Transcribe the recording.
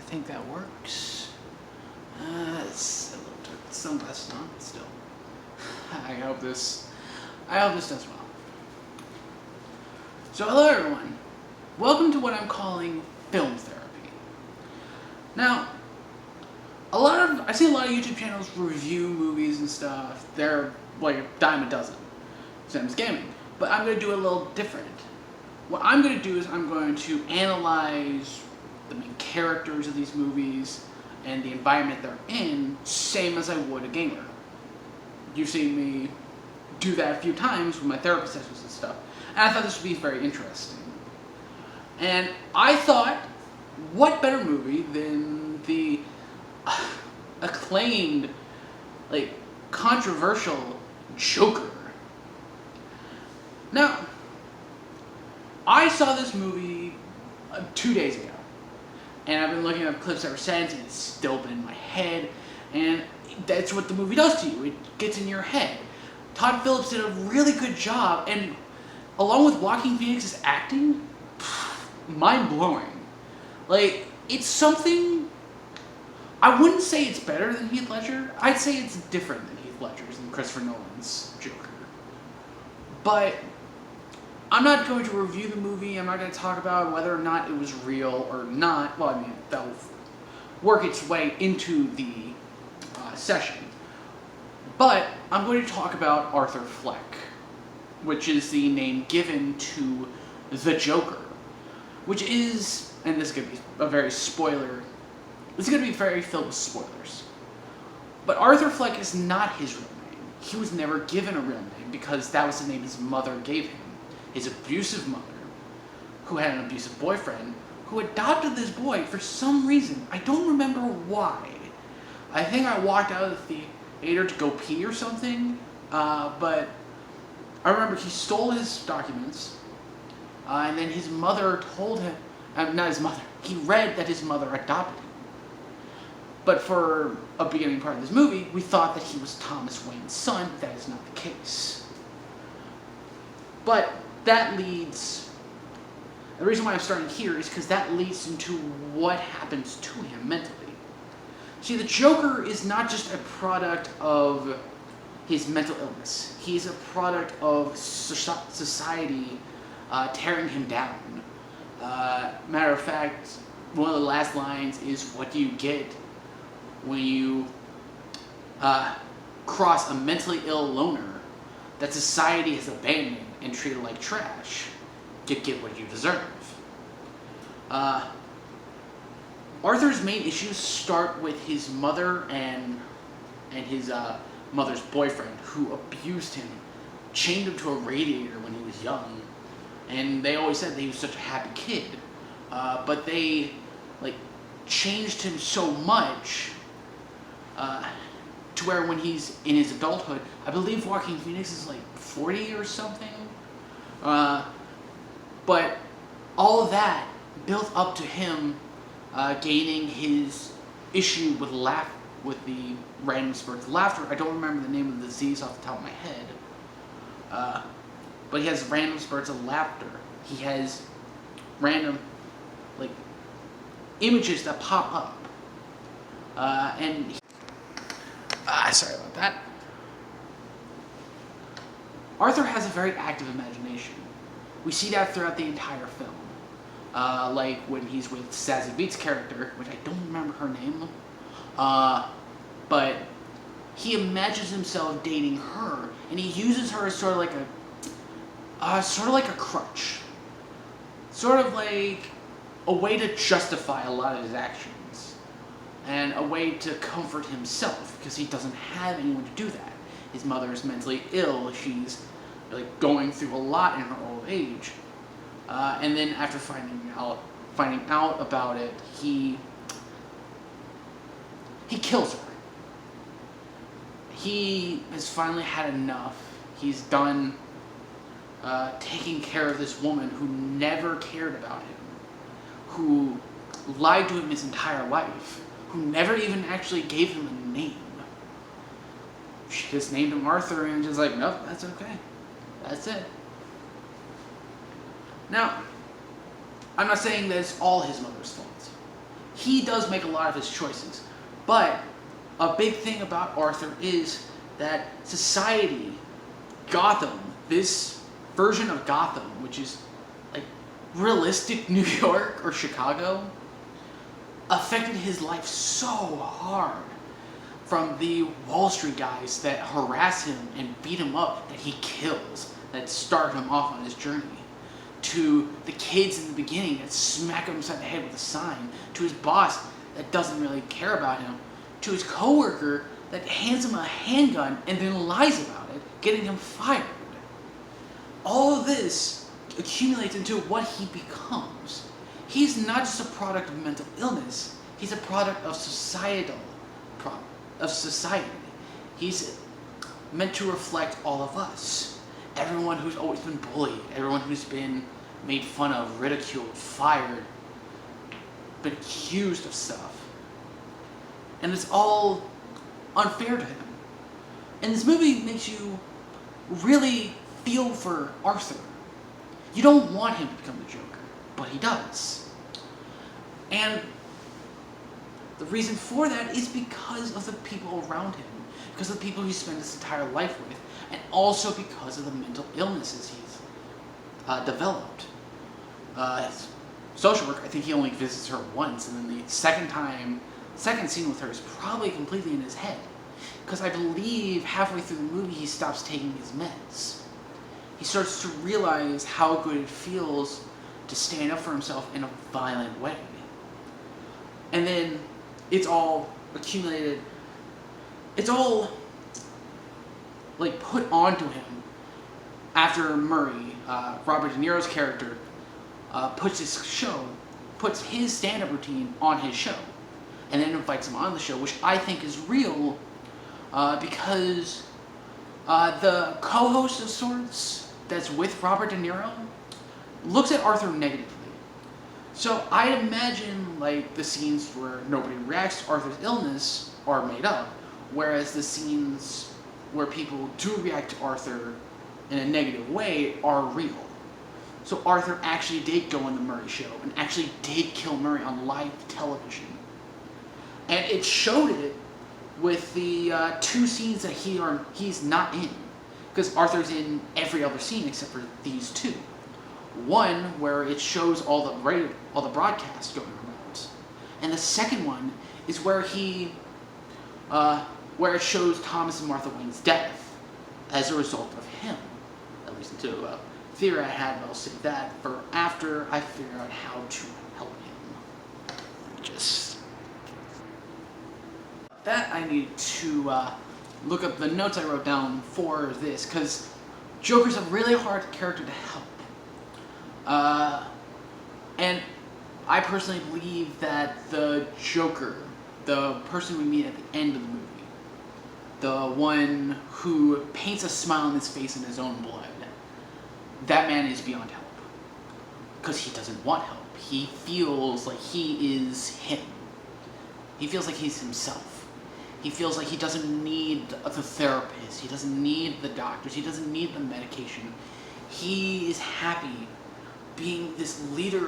think that works. It's a little dark. Sunglasses on, but still. I hope this does well. So hello everyone. Welcome to what I'm calling film therapy. Now, I see a lot of YouTube channels review movies and stuff. They're like a dime a dozen. Same as gaming. But I'm going to do it a little different. What I'm going to do is I'm going to analyze the main characters of these movies and the environment they're in, same as I would a gamer. You've seen me do that a few times with my therapy sessions and stuff, and I thought this would be very interesting. And I thought, what better movie than the acclaimed, controversial Joker? Now, I saw this movie 2 days ago, and I've been looking up clips ever since, and it's still been in my head, and that's what the movie does to you. It gets in your head. Todd Phillips did a really good job, and along with Joaquin Phoenix's acting, mind-blowing. It's something, I wouldn't say it's better than Heath Ledger. I'd say it's different than Heath Ledger's and Christopher Nolan's Joker. But I'm not going to review the movie. I'm not going to talk about whether or not it was real or not. Well, I mean, that'll work its way into the session. But I'm going to talk about Arthur Fleck, which is the name given to the Joker, which is, and this is going to be a very spoiler, this is going to be very filled with spoilers. But Arthur Fleck is not his real name. He was never given a real name because that was the name his mother gave him. His abusive mother, who had an abusive boyfriend, who adopted this boy for some reason. I don't remember why. I think I walked out of the theater to go pee or something, but I remember he stole his documents, and then his mother told him, not his mother, he read that his mother adopted him. But for a beginning part of this movie, we thought that he was Thomas Wayne's son. That is not the case. But that leads, the reason why I'm starting here is because that leads into what happens to him mentally. See, the Joker is not just a product of his mental illness. He's a product of society tearing him down. Matter of fact, one of the last lines is, what do you get when you cross a mentally ill loner that society has abandoned and treated like trash? You get what you deserve. Arthur's main issues start with his mother and his mother's boyfriend, who abused him, chained him to a radiator when he was young, and they always said that he was such a happy kid, but they changed him so much to where when he's in his adulthood, I believe Joaquin Phoenix is 40 or something, but all of that built up to him gaining his issue with the random spurts of laughter. I don't remember the name of the disease off the top of my head, but he has random spurts of laughter. He has random images that pop up, sorry about that. Arthur has a very active imagination. We see that throughout the entire film. When he's with Sassy Beats' character, which I don't remember her name, but he imagines himself dating her, and he uses her as sort of like a crutch, sort of like a way to justify a lot of his actions, and a way to comfort himself because he doesn't have anyone to do that. His mother is mentally ill. She's going through a lot in her old age. And then after finding out about it, he kills her. He has finally had enough. He's done taking care of this woman who never cared about him, who lied to him his entire life, who never even actually gave him a name. She just named him Arthur and just nope, that's okay. That's it. Now, I'm not saying that it's all his mother's fault. he does make a lot of his choices. But a big thing about Arthur is that society, Gotham, this version of Gotham, which is like realistic New York or Chicago, affected his life so hard. From the Wall Street guys that harass him and beat him up that he kills, that start him off on his journey, to the kids in the beginning that smack him upside the head with a sign, to his boss that doesn't really care about him, to his coworker that hands him a handgun and then lies about it, getting him fired. All of this accumulates into what he becomes. He's not just a product of mental illness, he's a product of society. He's meant to reflect all of us. Everyone who's always been bullied, everyone who's been made fun of, ridiculed, fired, been accused of stuff. And it's all unfair to him. And this movie makes you really feel for Arthur. You don't want him to become the Joker, but he does. And the reason for that is because of the people around him, because of the people he spent his entire life with, and also because of the mental illnesses he's developed. His social worker, I think he only visits her once, and then the second scene with her is probably completely in his head. Because I believe halfway through the movie he stops taking his meds. He starts to realize how good it feels to stand up for himself in a violent way. And then it's all accumulated. It's all like put onto him after Murray, Robert De Niro's character, puts his stand-up routine on his show, and then invites him on the show, which I think is real, because the co-host of sorts that's with Robert De Niro looks at Arthur negatively. So I imagine like the scenes where nobody reacts to Arthur's illness are made up, whereas the scenes where people do react to Arthur in a negative way are real. So Arthur actually did go on the Murray show and actually did kill Murray on live television. And it showed it with the 2 scenes that he's not in. Because Arthur's in every other scene except for these 2. One where it shows all the broadcasts going around, and the second one is where where it shows Thomas and Martha Wayne's death as a result of him. At least into a theory I had, but I'll save that for after I figure out how to help him. That I need to look up the notes I wrote down for this, because Joker's a really hard character to help. And I personally believe that the Joker, the person we meet at the end of the movie, the one who paints a smile on his face in his own blood, that man is beyond help. Because he doesn't want help. He feels like he is him. He feels like he's himself. He feels like he doesn't need the therapist. He doesn't need the doctors. He doesn't need the medication. He is happy being this leader